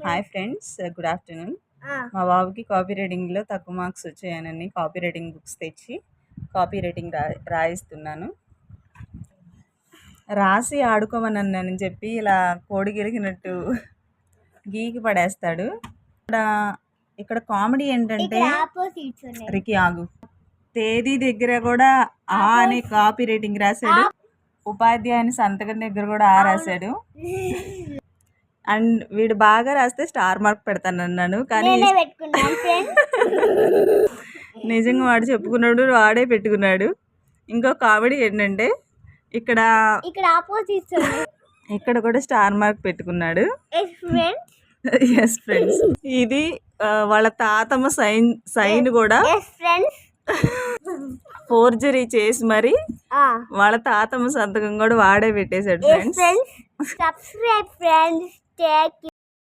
Hi friends, good afternoon. మా బాబుకి copy రైటింగ్లో తక్కువ మార్క్స్ వచ్చాయనని కాపీ రైటింగ్ బుక్స్ తెచ్చి కాపీ రైటింగ్ రాయిస్తున్నాను. రాసి ఆడుకోమని చెప్పి ఇలా కోడి గెలిగినట్టు గీకి పడేస్తాడు. ఇక్కడ కామెడీ ఏంటంటే రికి ఆగు తేదీ దగ్గర కూడా ఆ అని కాపీ రైటింగ్ రాశాడు, ఉపాధ్యాయుని సంతకం దగ్గర కూడా ఆ రాశాడు. అండ్ వీడు బాగా రాస్తే స్టార్ మార్క్ పెడతాను అన్నాను, కానీ నిజంగా వాడు చెప్పుకున్నాడు, వాడే పెట్టుకున్నాడు. ఇంకో కామెడీ ఏంటంటే ఇక్కడ ఇక్కడ కూడా స్టార్ మార్క్ పెట్టుకున్నాడు. ఎస్ ఫ్రెండ్స్, ఇది వాళ్ళ తాతమ్మ సైన్ కూడా ఫోర్జరీ చేసి మరి వాళ్ళ తాతమ్మ సంతకం కూడా వాడే పెట్టేశాడు ఫ్రెండ్స్.